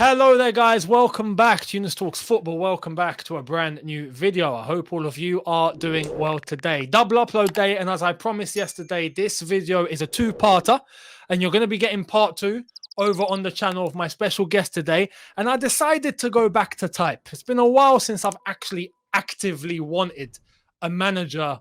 Hello there, guys. Welcome back to Younes Talks Football. Welcome back to a brand new video. I hope all of you are doing well today. Double upload day, and as I promised yesterday, this video is a two-parter, and you're going to be getting part two over on the channel of my special guest today. And I decided to go back to type. It's been a while since I've actually actively wanted a manager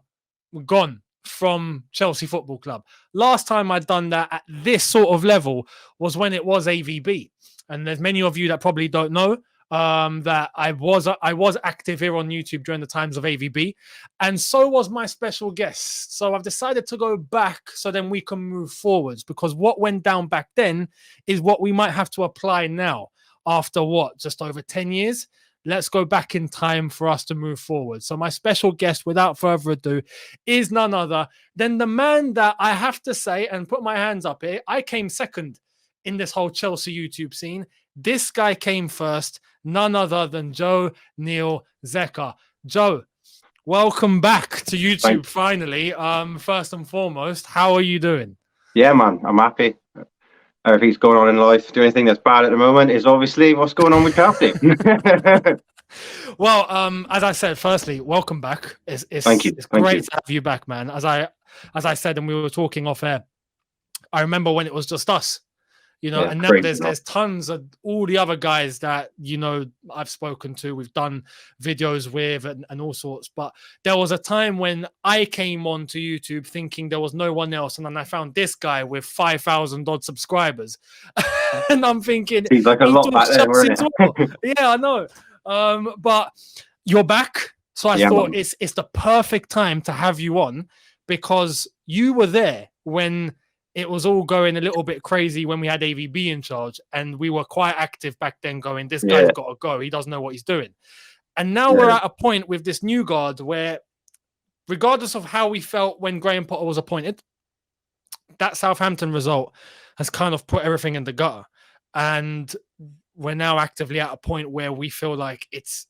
gone from Chelsea Football Club. Last time I'd done that at this sort of level was when it was AVB. And there's many of you that probably don't know that I was active here on YouTube during the times of AVB, and so was my special guest. So I've decided to go back so then we can move forwards, because what went down back then is what we might have to apply now after just over 10 years. Let's go back in time for us to move forward. So my special guest, without further ado, is none other than the man that I have to say, and put my hands up here, I came second in this whole Chelsea YouTube scene. This guy came first, none other than Joe Neil Zeka. Joe, welcome back to YouTube. Thanks. Finally. First and foremost, how are you doing? Yeah, man, I'm happy. Everything's going on in life. The only thing that's bad at the moment is obviously what's going on with Chelsea. Well, as I said, firstly, welcome back. Thank you. It's great to have you back, man. As I said, and we were talking off air, I remember when it was just us. Yeah, and now there's tons of all the other guys that, I've spoken to, we've done videos with and all sorts. But there was a time when I came onto YouTube thinking there was no one else. And then I found this guy with 5,000 odd subscribers. And I'm thinking, he's like a lot back there, weren't it? Yeah, I know. But you're back. So I thought it's the perfect time to have you on, because you were there when it was all going a little bit crazy when we had AVB in charge, and we were quite active back then going, this guy's got to go. He doesn't know what he's doing. And now we're at a point with this new guard where, regardless of how we felt when Graham Potter was appointed, that Southampton result has kind of put everything in the gutter. And we're now actively at a point where we feel like is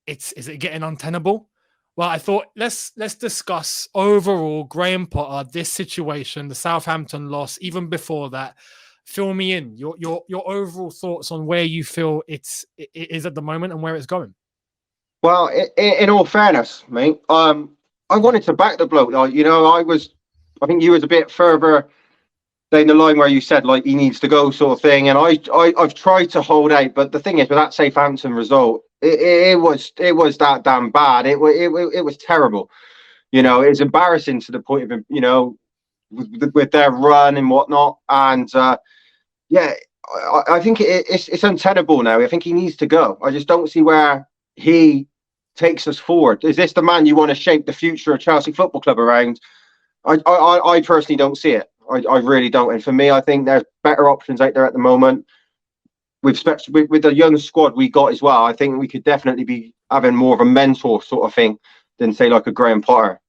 it getting untenable? Well, I thought let's discuss overall Graham Potter, this situation, the Southampton loss, even before that. Fill me in your overall thoughts on where you feel it is at the moment and where it's going. Well, in all fairness, mate, I wanted to back the bloke. I think you was a bit further down the line where you said like he needs to go, sort of thing, and I've tried to hold out, but the thing is, with that Southampton result, it was that damn bad. It was terrible. It's embarrassing to the point of, with their run and whatnot. And I think it's untenable now. I think he needs to go. I just don't see where he takes us forward. Is this the man you want to shape the future of Chelsea Football Club around? I personally don't see it. I really don't. And for me, I think there's better options out there at the moment. With the young squad we got as well, I think we could definitely be having more of a mentor sort of thing than, say, like a Graham Potter.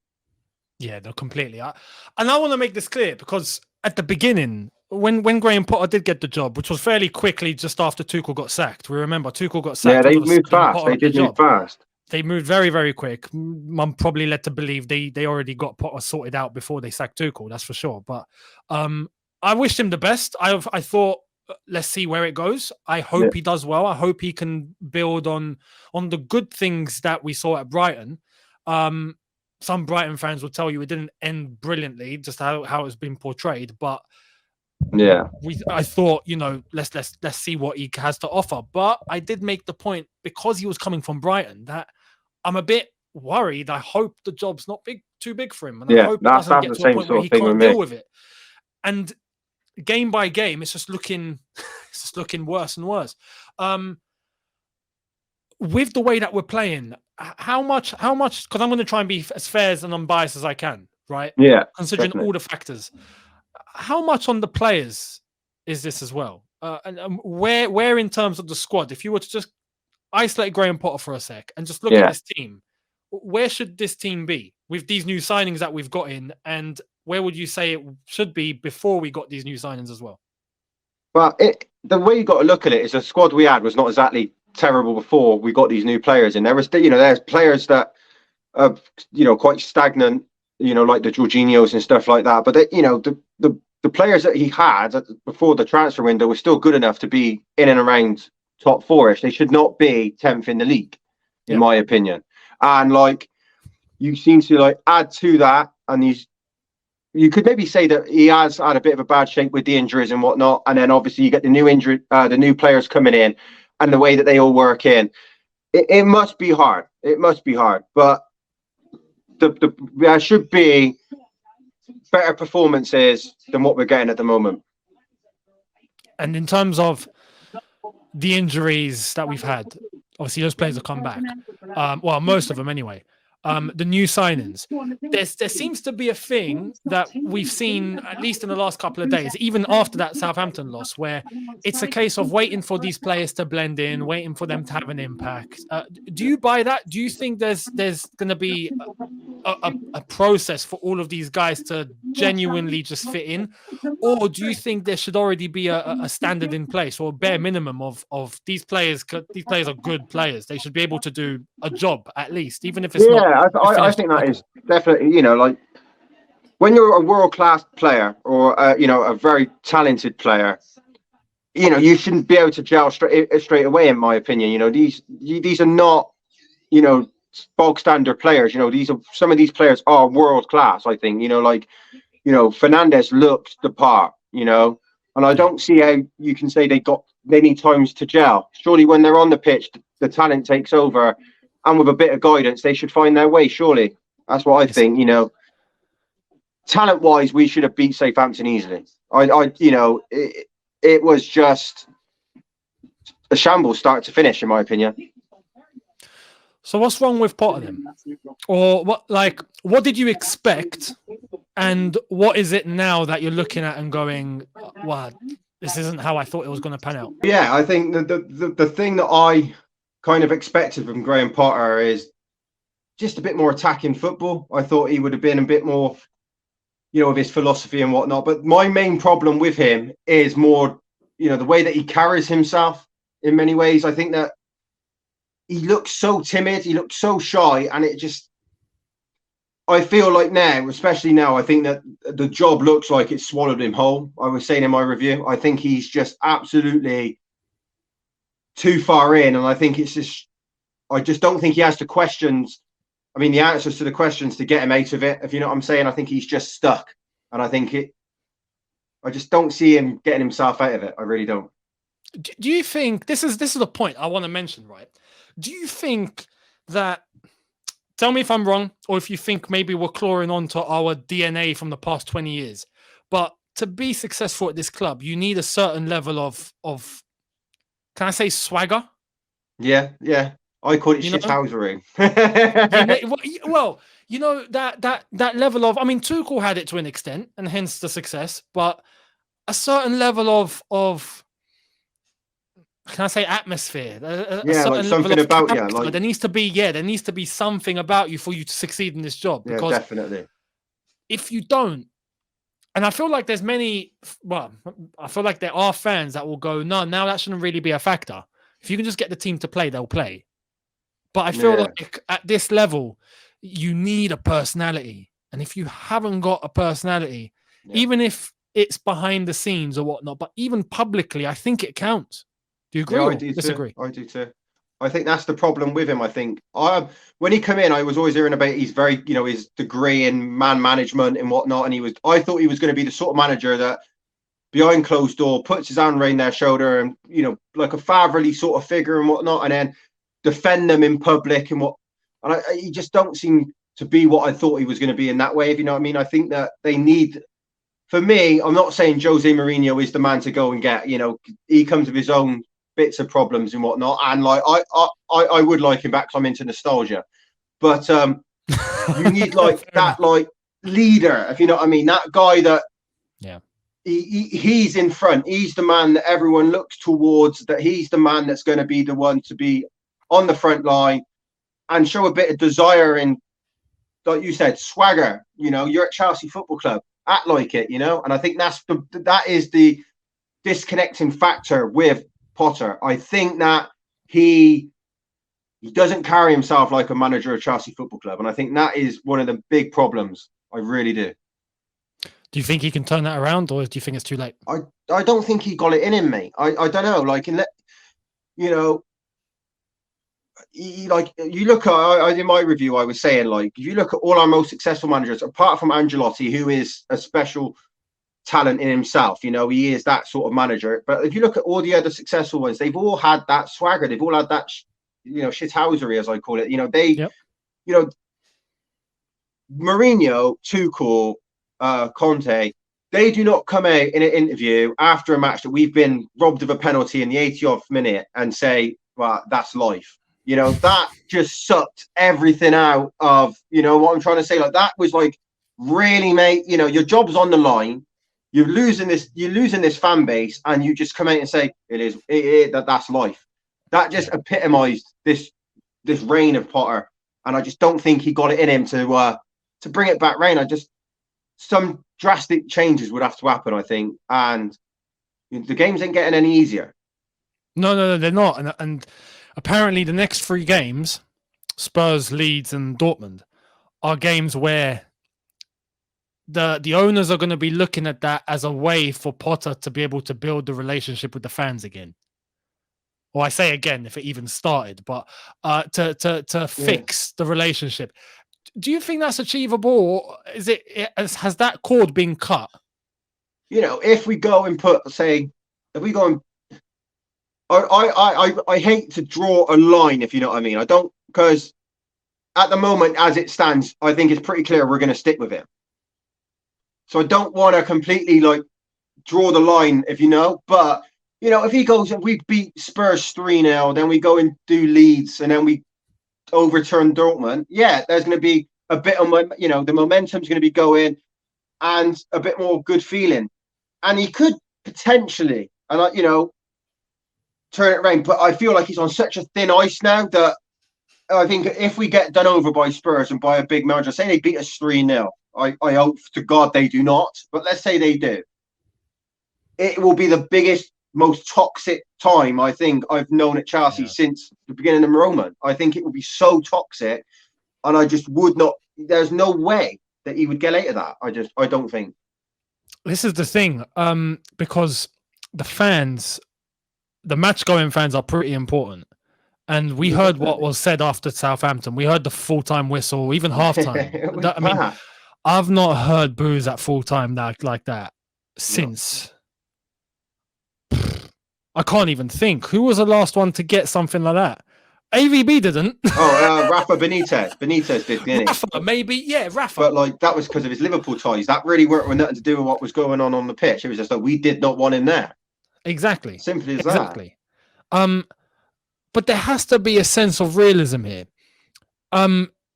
Yeah, no, completely. And I want to make this clear, because at the beginning, when Graham Potter did get the job, which was fairly quickly just after Tuchel got sacked, we remember Tuchel got sacked. Yeah, they moved fast. They did move fast. They moved very, very quick. I'm probably led to believe they already got Potter sorted out before they sacked Tuchel, that's for sure. But I wished him the best. I thought, let's see where it goes. I hope he does well. I hope he can build on the good things that we saw at Brighton. Some Brighton fans will tell you it didn't end brilliantly, just how it's been portrayed. But I thought, let's see what he has to offer. But I did make the point, because he was coming from Brighton, that I'm a bit worried. I hope the job's not too big for him, and I hope it doesn't get to a point where he can't deal with it. And game by game, it's just looking worse and worse. With the way that we're playing, how much? Because I'm going to try and be as fair and unbiased as I can, right? Yeah. Considering all the factors, how much on the players is this as well? And where in terms of the squad, if you were to just isolate Graham Potter for a sec and just look at this team, where should this team be with these new signings that we've got in, and where would you say it should be before we got these new signings as well? Well, the way you got to look at it is the squad we had was not exactly terrible before we got these new players in. There's players that are, quite stagnant, like the Jorginhos and stuff like that. But the players that he had before the transfer window were still good enough to be in and around top four-ish. They should not be 10th in the league, in my opinion. And like, you seem to like add to that, and you could maybe say that he has had a bit of a bad shape with the injuries and whatnot. And then obviously you get the new players coming in, and the way that they all work in. It must be hard. It must be hard. But there should be better performances than what we're getting at the moment. And in terms of the injuries that we've had, obviously those players have come back. Well, most of them anyway. The new signings. There seems to be a thing that we've seen, at least in the last couple of days, even after that Southampton loss, where it's a case of waiting for these players to blend in, waiting for them to have an impact. Do you buy that? Do you think there's going to be a process for all of these guys to genuinely just fit in? Or do you think there should already be a standard in place, or a bare minimum of these players? These players are good players. They should be able to do a job at least, even if it's not. I think that is definitely, like when you're a world-class player or a very talented player, you shouldn't be able to gel straight away, in my opinion. These are not, bog standard players. Some of these players are world class, I think. Fernandes looked the part, and I don't see how you can say they need times to gel. Surely when they're on the pitch, the talent takes over, and with a bit of guidance, they should find their way. Surely that's what I think. Talent wise, we should have beat Southampton easily. It was just a shambles start to finish, in my opinion. So what's wrong with Potter then? Or what did you expect? And what is it now that you're looking at and going, wow, this isn't how I thought it was going to pan out? Yeah, I think the thing that I kind of expected from Graham Potter is just a bit more attacking football. I thought he would have been a bit more, of his philosophy and whatnot. But my main problem with him is more, the way that he carries himself in many ways. I think that he looks so timid, he looks so shy, and I feel like now, especially now, I think that the job looks like it's swallowed him whole. I was saying in my review, I think he's just absolutely too far in, and I just don't think he has the questions. I mean, the answers to the questions to get him out of it, if you know what I'm saying. I think he's just stuck, and I just don't see him getting himself out of it. I really don't. Do you think this is the point I want to mention, right? Do you think that, tell me if I'm wrong, or if you think maybe we're clawing onto our DNA from the past 20 years, but to be successful at this club, you need a certain level of can I say swagger? Yeah. I call it shithousery. Well, that level of, I mean, Tuchel had it to an extent, and hence the success, but a certain level of can I say atmosphere? Like something about you. Like there needs to be something about you for you to succeed in this job. Because definitely. If you don't, and I feel like there are fans that will go, no, now that shouldn't really be a factor. If you can just get the team to play, they'll play. But I feel like at this level, you need a personality. And if you haven't got a personality, even if it's behind the scenes or whatnot, but even publicly, I think it counts. Do you agree or disagree? I do too. I think that's the problem with him. I think when he came in, I was always hearing about his very, his degree in man management and whatnot. And I thought he was going to be the sort of manager that behind closed door puts his hand around their shoulder and, like a fatherly sort of figure and whatnot, and then defend them in public and he just don't seem to be what I thought he was going to be in that way. If you know what I mean, I think that they need. For me, I'm not saying Jose Mourinho is the man to go and get. He comes with his own bits of problems and whatnot, and like I would like him back because I'm into nostalgia, but you need like that like leader, if you know what I mean, that guy that he's in front, he's the man that everyone looks towards, that he's the man that's going to be the one to be on the front line and show a bit of desire and, like you said, swagger. You're at Chelsea Football Club, act like it, and I think that is the disconnecting factor with Potter. I think that he doesn't carry himself like a manager of Chelsea Football Club, and I think that is one of the big problems. I really do. Do you think he can turn that around, or do you think it's too late? I don't think he got it in him, mate. I don't know. Like, you know, like you look at in my review, I was saying like if you look at all our most successful managers, apart from Ancelotti, who is a special talent in himself, you know, he is that sort of manager. But if you look at all the other successful ones, they've all had that swagger. They've all had that, you know, shithousery, as I call it. You know, you know, Mourinho, Tuchel, Conte, they do not come out in an interview after a match that we've been robbed of a penalty in the 80th minute and say, well, that's life. You know, that just sucked everything out of, you know, what I'm trying to say. Like, that was like, really, mate, you know, your job's on the line. You're losing this fan base, and you just come out and say, that's life. That just epitomized this reign of Potter. And I just don't think he got it in him to bring it back round. Some drastic changes would have to happen, I think. And the games ain't getting any easier. No, they're not. And apparently the next 3 games, Spurs, Leeds and Dortmund, are games where the owners are going to be looking at that as a way for Potter to be able to build the relationship with the fans again. Or I say again, if it even started, but to fix the relationship. Do you think that's achievable, or has that cord been cut? You know, if we go and I hate to draw a line, if you know what I mean. I don't, because at the moment, as it stands, I think it's pretty clear we're going to stick with him. So I don't want to completely like draw the line, if you know. But, you know, if we beat Spurs 3-0, then we go and do Leeds, and then we overturn Dortmund. Yeah, there's going to be a bit of, you know, the momentum's going to be going and a bit more good feeling. And he could potentially, and you know, turn it around. But I feel like he's on such a thin ice now that I think if we get done over by Spurs and by a big manager, say they beat us 3-0, I hope to God they do not, but let's say they do. It will be the biggest, most toxic time I think I've known at Chelsea since the beginning of Roman. I think it will be so toxic, and I just would not. There's no way that he would get out of that. I don't think. This is the thing, because the fans, the match-going fans, are pretty important. And we heard what was said after Southampton. We heard the full-time whistle, even half-time. I mean, I've not heard boos at full-time like that since. I can't even think. Who was the last one to get something like that? AVB didn't. Rafa Benitez. Benitez did, didn't he? Rafa, maybe. Yeah, Rafa. But like that was because of his Liverpool ties. That really weren't with nothing to do with what was going on the pitch. It was just like we did not want him there. Exactly. Simply as that. But there has to be a sense of realism here.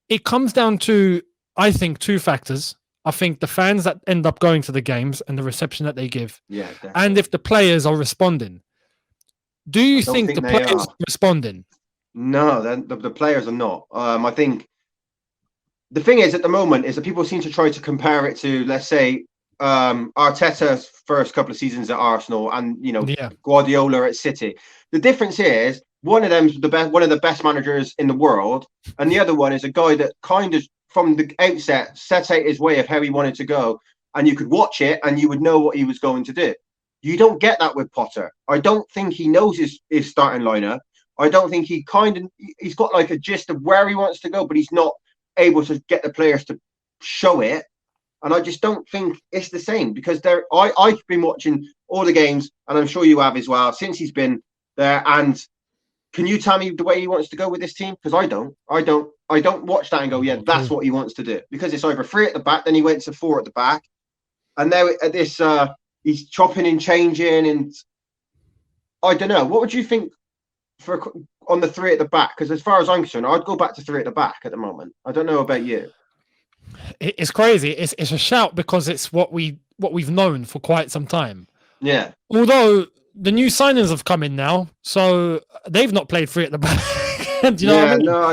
It comes down to, I think, 2 factors. I think the fans that end up going to the games and the reception that they give. Yeah, definitely. And if the players are responding. Do you think the players are responding? No, the players are not. I think the thing is at the moment is that people seem to try to compare it to, let's say, Arteta's first couple of seasons at Arsenal and, you know, Guardiola at City. The difference is one of them's one of the best managers in the world, and the other one is a guy that kind of from the outset set out his way of how he wanted to go, and you could watch it and you would know what he was going to do. You don't get that with Potter. I don't think he knows his starting lineup. I don't think he's got like a gist of where he wants to go, but he's not able to get the players to show it. And I just don't think it's the same because I've been watching all the games, and I'm sure you have as well, since he's been there. And can you tell me the way he wants to go with this team? Because I don't watch that and go, yeah, that's what he wants to do. Because it's over 3 at the back, then he went to 4 at the back. And now at this, he's chopping and changing. And I don't know. What would you think on the 3 at the back? Because as far as I'm concerned, I'd go back to 3 at the back at the moment. I don't know about you. It's crazy. It's a shout because it's what we've known for quite some time. Yeah. Although the new signings have come in now, so they've not played 3 at the back. Do you know what I mean? No,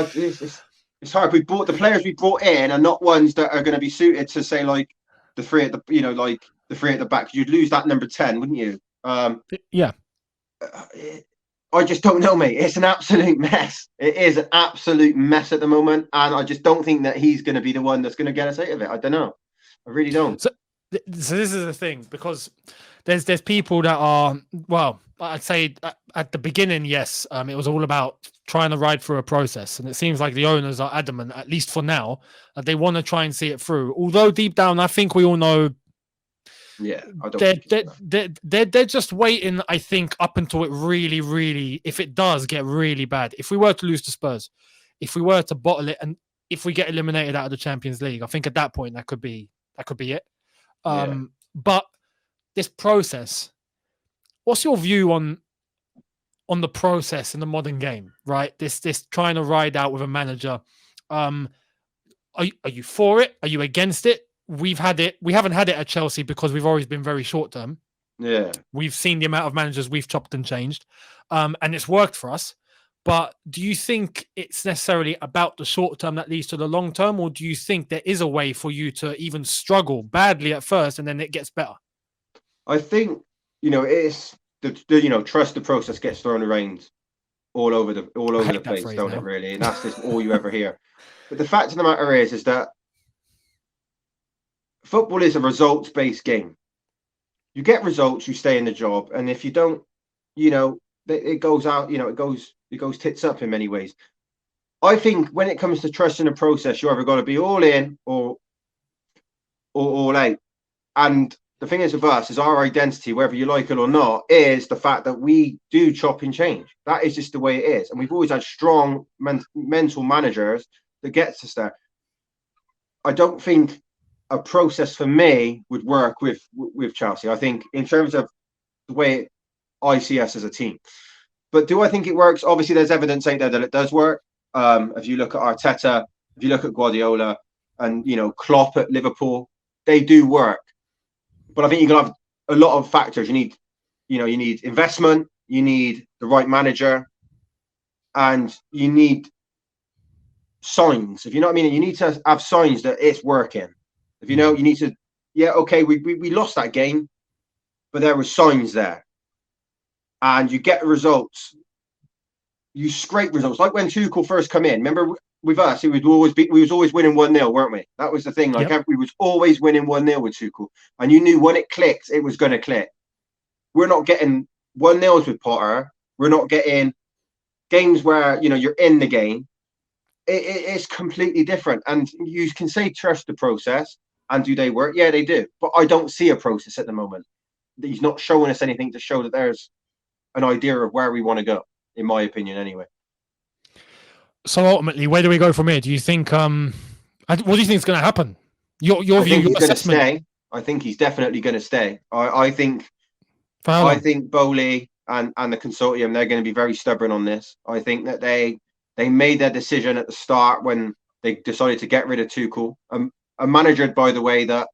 it's hard. We bought the players we brought in, and not ones that are going to be suited to say like the 3 at the, like the 3 at the back. You'd lose that number 10, wouldn't you? Yeah. I just don't know, mate. It's an absolute mess. It is an absolute mess at the moment, and I just don't think that he's going to be the one that's going to get us out of it. I don't know. I really don't. So this is the thing, because there's people that are, well, I'd say at the beginning, yes, it was all about trying to ride through a process, and it seems like the owners are adamant, at least for now, that they want to try and see it through. Although deep down, I think we all know, Yeah, I don't think they're just waiting. I think up until it really, really, if it does get really bad, if we were to lose to Spurs, if we were to bottle it, and if we get eliminated out of the Champions League, I think at that point that could be it. But this process, what's your view on the process in the modern game, right? This trying to ride out with a manager. Are you for it? Are you against it? We haven't had it at Chelsea because we've always been very short term. Yeah. We've seen the amount of managers we've chopped and changed, and it's worked for us. But do you think it's necessarily about the short term that leads to the long term, or do you think there is a way for you to even struggle badly at first and then it gets better? I think, it's the trust the process gets thrown around all over the place, don't it? Really, and that's just all you ever hear. But the fact of the matter is that football is a results-based game. You get results, you stay in the job, and if you don't, it goes out. It goes tits up in many ways. I think when it comes to trusting the process, you're either going to be all in or all out. And the thing is with us, is our identity, whether you like it or not, is the fact that we do chop and change. That is just the way it is. And we've always had strong mental managers that gets us there. I don't think a process for me would work with Chelsea. I think in terms of the way I see us as a team. But do I think it works? Obviously, there's evidence out there that it does work. If you look at Arteta, if you look at Guardiola and, Klopp at Liverpool, they do work. But I think you can have a lot of factors. You need investment, you need the right manager, and you need signs. If you know what I mean, you need to have signs that it's working. If you need to, we lost that game, but there were signs there. And you get results. You scrape results. Like when Tuchel first come in, remember with us, we was always winning 1-0, weren't we? That was the thing. We was always winning 1-0 with Tuchel. And you knew when it clicked, it was going to click. We're not getting 1-0s with Potter. We're not getting games where, you're in the game. It's completely different. And you can say trust the process. And do they work? Yeah, they do. But I don't see a process at the moment. He's not showing us anything to show that there's an idea of where we want to go, in my opinion, anyway. So ultimately, where do we go from here? Do you think? What do you think is going to happen? Your view, your assessment. Stay. I think he's definitely going to stay. I think Bowley and the consortium, they're going to be very stubborn on this. I think that they made their decision at the start when they decided to get rid of Tuchel, a manager, by the way, that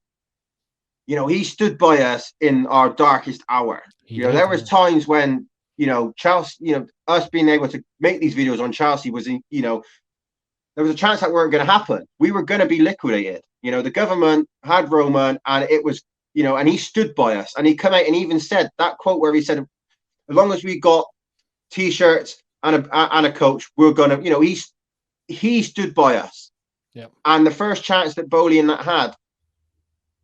he stood by us in our darkest hour. There was times when Chelsea, us being able to make these videos on Chelsea was, there was a chance that weren't going to happen. We were going to be liquidated. The government had Roman, and it was, and he stood by us, and he come out and even said that quote where he said, as long as we got T-shirts and a coach, we're gonna, he stood by us. Yeah. And the first chance that Bowley and that had,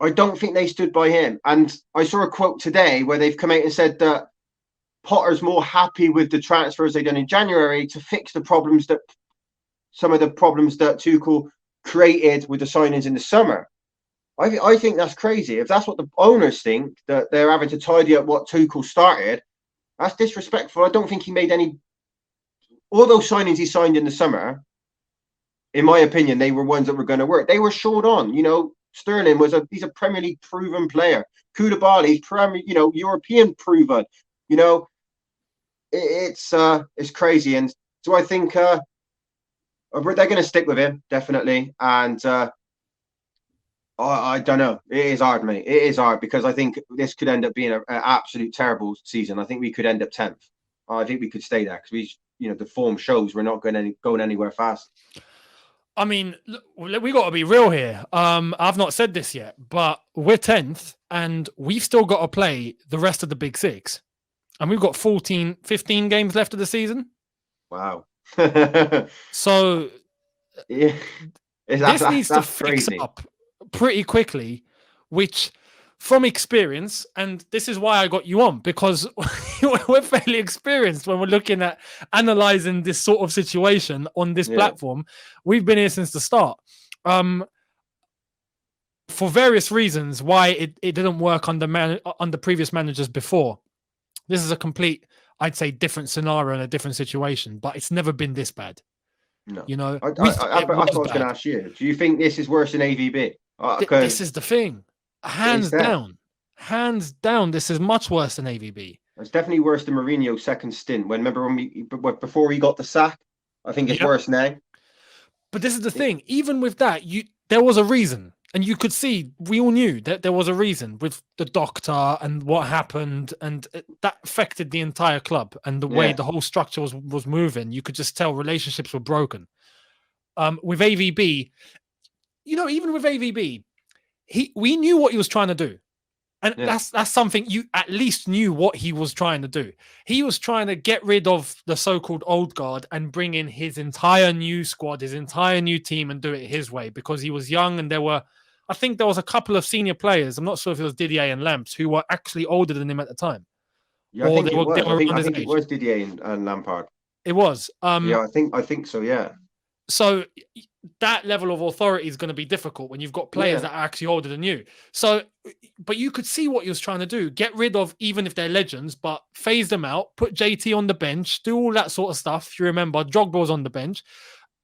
I don't think they stood by him. And I saw a quote today where they've come out and said that Potter's more happy with the transfers they done in January to fix some of the problems that Tuchel created with the signings in the summer. I think that's crazy. If that's what the owners think, that they're having to tidy up what Tuchel started, that's disrespectful. I don't think he made any. All those signings he signed in the summer, in my opinion, they were ones that were going to work. They were short on. Sterling he's a Premier League proven player. Koulibaly's European proven. It's crazy. And so I think they're going to stick with him, definitely. And I don't know. It is hard, mate. It is hard because I think this could end up being an absolute terrible season. I think we could end up 10th. I think we could stay there because the form shows we're not going anywhere fast. I mean, we got to be real here. I've not said this yet, but we're 10th and we've still got to play the rest of the Big Six. And we've got 15 games left of the season. Wow. So yeah. This needs to fix up pretty quickly, which from experience, and this is why I got you on, because we're fairly experienced when we're looking at analyzing this sort of situation on this platform. We've been here since the start. For various reasons why it didn't work under previous managers before. This is a complete, I'd say, different scenario and a different situation, but it's never been this bad. No. You know, that's what I was going to ask you. Do you think this is worse than AVB? This is the thing. Hands down, this is much worse than AVB. It's definitely worse than Mourinho's second stint. Before he got the sack, I think it's worse now. But this is the thing. Even with that, there was a reason. And you could see, we all knew that there was a reason with the doctor and what happened, and that affected the entire club and the way the whole structure was moving. You could just tell relationships were broken. With AVB, even with AVB, we knew what he was trying to do. And that's something you at least knew what he was trying to do. He was trying to get rid of the so-called old guard and bring in his entire new squad, his entire new team, and do it his way, because he was young, and I think there was a couple of senior players, I'm not sure if it was Didier and Lamps, who were actually older than him at the time. Yeah, I think it was Didier and Lampard. It was. I think so, yeah. So that level of authority is going to be difficult when you've got players that are actually older than you. So, but you could see what he was trying to do. Get rid of, even if they're legends, but phase them out, put JT on the bench, do all that sort of stuff. If you remember, Drogba was on the bench,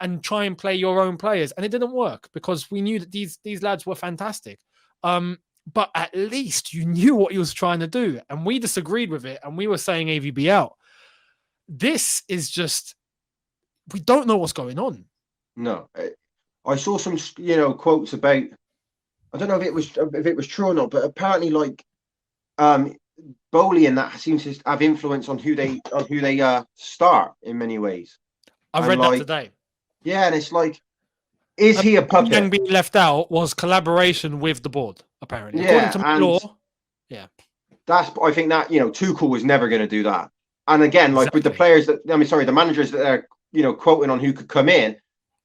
and try and play your own players. And it didn't work because we knew that these lads were fantastic. But at least you knew what he was trying to do. And we disagreed with it. And we were saying AVB out. This is just, we don't know what's going on. No, I saw some, quotes about, I don't know if it was true or not, but apparently Bowley and that seems to have influence on who they start in many ways. I read that today. Yeah, and it's like, is he a puppet? Young being left out was collaboration with the board, apparently. According to law. Yeah. I think that, Tuchel was never going to do that. And again, with the players the managers that are, quoting on who could come in,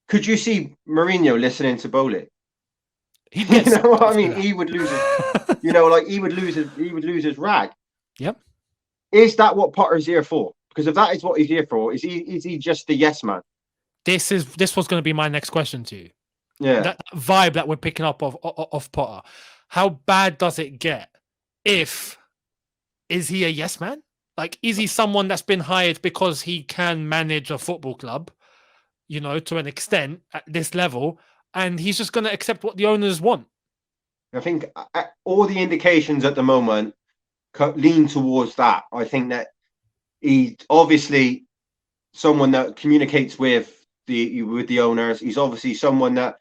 could you see Mourinho listening to Bowley? You know what I mean? He would lose his, he would lose his rag. Yep. Is that what Potter's here for? Because if that is what he's here for, is he just the yes man? This was going to be my next question to you. Yeah. That vibe that we're picking up of Potter. How bad does it get? Is he a yes man? Like, is he someone that's been hired because he can manage a football club, to an extent at this level, and he's just going to accept what the owners want? I think all the indications at the moment lean towards that. I think that he's obviously someone that communicates with the owners. He's obviously someone that,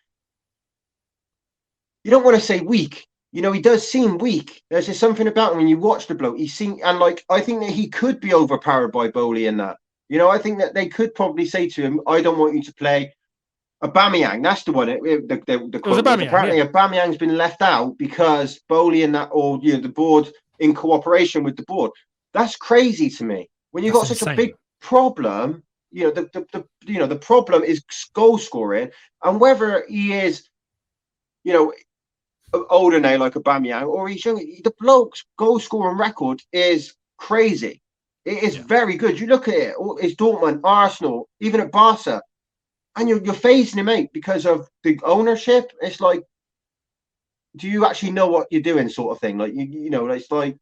you don't want to say weak. He does seem weak. There's just something about him when you watch the bloke. I think that he could be overpowered by Bowley in that. I think that they could probably say to him, I don't want you to play Aubameyang. That's the one. The quote apparently Aubameyang's been left out because Bowley and that, or the board in cooperation with the board. That's crazy to me. When you've got such a big problem, the problem is goal scoring, and whether he is, older now like Aubameyang, or he's young, the bloke's goal scoring record is crazy. It is very good. You look at it, it's Dortmund, Arsenal, even at Barca, and you're phasing him out because of the ownership. It's like, do you actually know what you're doing, sort of thing? Like it's like,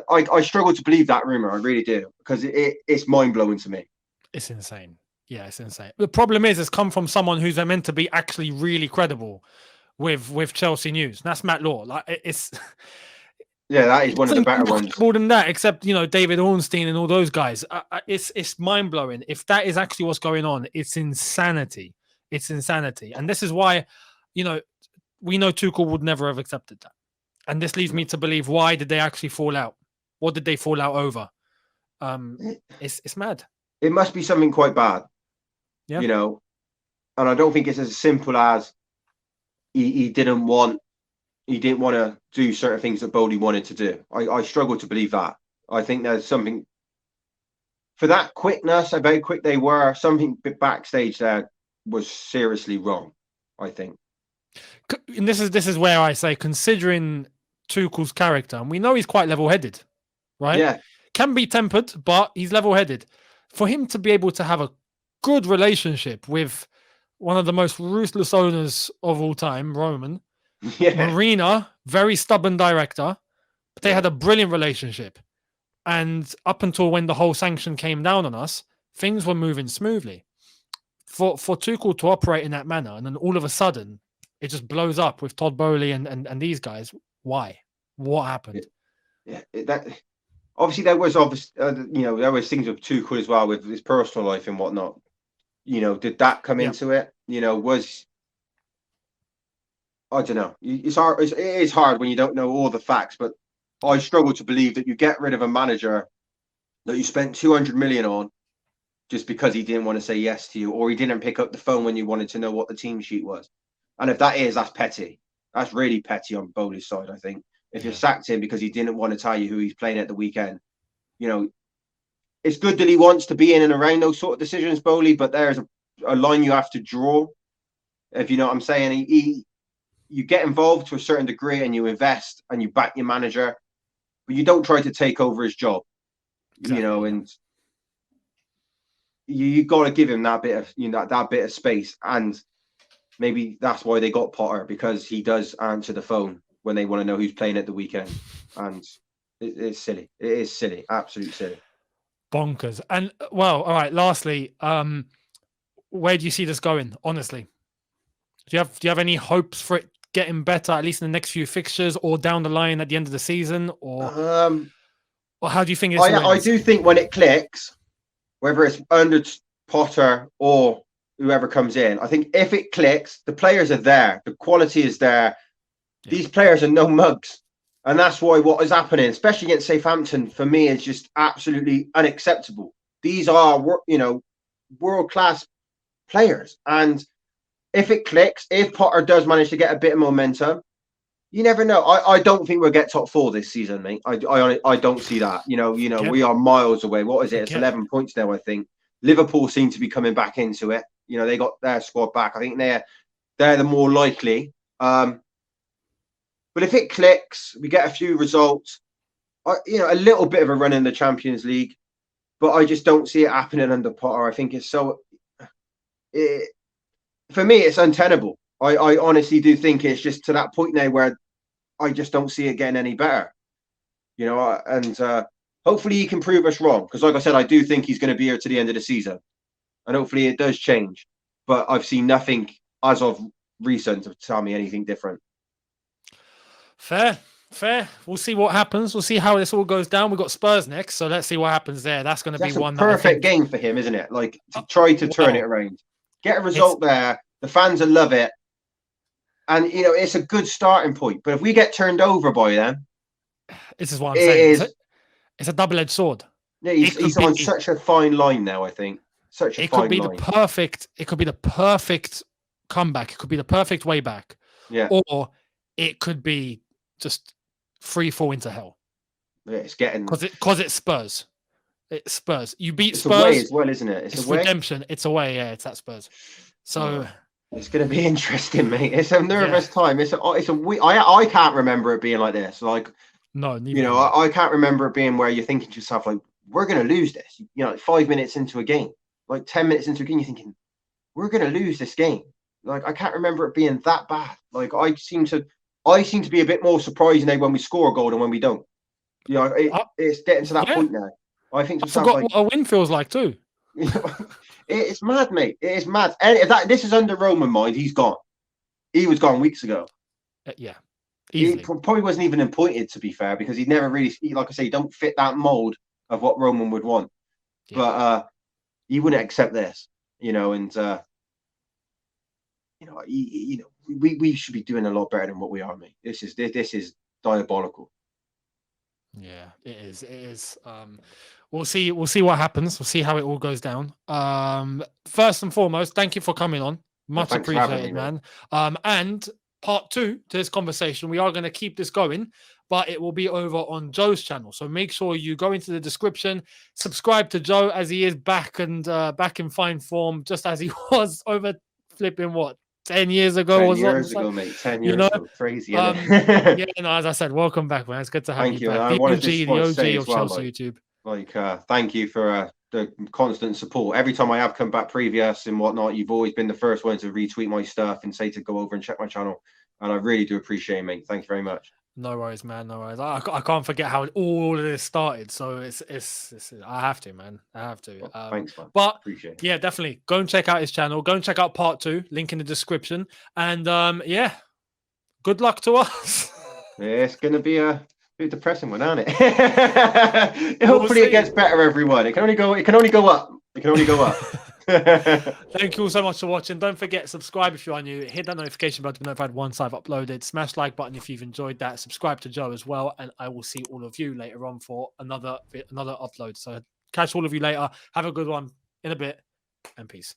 I struggle to believe that rumor. I really do, because it's mind blowing to me. It's insane. Yeah, it's insane. The problem is, it's come from someone who's meant to be actually really credible with Chelsea news. And that's Matt Law. Like, it's. Yeah, that is one of the better ones. More than that, except David Ornstein and all those guys. It's mind blowing. If that is actually what's going on, it's insanity. It's insanity, and this is why, we know Tuchel would never have accepted that, and this leads me to believe, why did they actually fall out? What did they fall out over? It's mad. It must be something quite bad. Yeah. And I don't think it's as simple as he didn't want to do certain things that Bowley wanted to do. I struggle to believe that. I think there's something, for that quickness, how very quick they were, something backstage there was seriously wrong, I think. And this is where I say, considering Tuchel's character, and we know he's quite level-headed, right? Yeah. Can be tempered, but he's level-headed. For him to be able to have a good relationship with one of the most ruthless owners of all time, Roman, Yeah. Marina, very stubborn director, but they Yeah. had a brilliant relationship. And up until when the whole sanction came down on us, things were moving smoothly. For Tuchel to operate in that manner, and then all of a sudden, it just blows up with Todd Bowley and these guys. Why? What happened? Yeah. That obviously there was there was things with Tuchel as well with his personal life and whatnot. Did that come into it? Was I don't know. It's hard. It is hard when you don't know all the facts, but I struggle to believe that you get rid of a manager that you spent 200 million on just because he didn't want to say yes to you, or he didn't pick up the phone when you wanted to know what the team sheet was. And if that's petty. That's really petty on Bowley's side, I think. If you sacked him because he didn't want to tell you who he's playing at the weekend, it's good that he wants to be in and around those sort of decisions, Bowley, but there's a line you have to draw. If you know what I'm saying, you get involved to a certain degree and you invest and you back your manager, but you don't try to take over his job. Exactly. And you got to give him that bit of that bit of space, and maybe that's why they got Potter, because he does answer the phone when they want to know who's playing at the weekend, and it's silly. It is silly, absolutely silly, bonkers. And well, all right. Lastly, where do you see this going? Honestly, do you have any hopes for it getting better, at least in the next few fixtures, or down the line at the end of the season, or how do you think I do think when it clicks, whether it's under Potter or whoever comes in, I think if it clicks, the players are there, the quality is there. Yeah. These players are no mugs, and that's why what is happening, especially against Southampton, for me is just absolutely unacceptable. These are world-class players, and if it clicks, if Potter does manage to get a bit of momentum, you never know. I don't think we'll get top 4 this season, mate. I don't see that. We are miles away. What is it? It's 11 points now, I think. Liverpool seem to be coming back into it. They got their squad back. I think they're the more likely. But if it clicks, we get a few results. A little bit of a run in the Champions League, but I just don't see it happening under Potter. I think it's so. For me, it's untenable. I honestly do think it's just to that point now where I just don't see it getting any better. And hopefully he can prove us wrong, because like I said, I do think he's going to be here to the end of the season, and hopefully it does change. But I've seen nothing as of recent to tell me anything different. Fair. We'll see what happens. We'll see how this all goes down. We've got Spurs next, so let's see what happens there. That's going to be one perfect game for him, isn't it? Like, to try to turn it around, get a result there. The fans will love it, and it's a good starting point. But if we get turned over by them, this is what I'm saying. It's a double-edged sword. Yeah, he's on such a fine line now. I think it could be the perfect comeback. It could be the perfect way back. Yeah. Or it could be just free fall into hell. Yeah, it's getting because it's Spurs. It's Spurs. You beat Spurs. It's away as well, isn't it? It's redemption. It's away. Yeah, it's at Spurs. So it's going to be interesting, mate. It's a nervous time. I can't remember it being like this. Like, no, I can't remember it being where you're thinking to yourself, like, we're going to lose this. 5 minutes into a game, like 10 minutes into a game, you're thinking, we're going to lose this game. Like, I can't remember it being that bad. Like, I seem to be a bit more surprised now when we score a goal than when we don't. It's getting to that point now. I think I forgot what a win feels like too. It's mad, mate. It is mad. And if this is under Roman mind, he's gone. He was gone weeks ago. Yeah. Easily. He probably wasn't even appointed, to be fair, because he never really, like I say, don't fit that mold of what Roman would want. Yeah. But he wouldn't accept this, and we should be doing a lot better than what we are, mate. This is diabolical. Yeah, it is. We'll see what happens. We'll see how it all goes down. First and foremost, thank you for coming on. Much appreciated, man. And part 2 to this conversation, we are going to keep this going, but it will be over on Joe's channel. So make sure you go into the description, subscribe to Joe, as he is back and back in fine form, just as he was over flipping 10 years ago 10 or years something. ago, mate. 10 You years know, ago. Crazy, isn't um, yeah, it? no, as I said, welcome back, man. It's good to have Thank you you. And back. I wanted The to say OG as of well, Chelsea YouTube. thank you for the constant support. Every time I have come back previous and whatnot, you've always been the first one to retweet my stuff and say to go over and check my channel. And I really do appreciate it, mate. Thank you very much. No worries, man. No worries. I can't forget how all of this started. So it's I have to, man. I have to. Well, thanks, man. But Appreciate it. yeah, definitely go and check out his channel. Go and check out part 2. Link in the description. And yeah, good luck to us. Yeah, it's gonna be a bit depressing one, isn't it? Hopefully it gets better, everyone. It can only go up. It can only go up. Thank you all so much for watching. Don't forget, subscribe if you are new. Hit that notification button to be notified once I've uploaded. Smash like button if you've enjoyed that. Subscribe to Joe as well, and I will see all of you later on for another upload. So catch all of you later. Have a good one in a bit, and peace.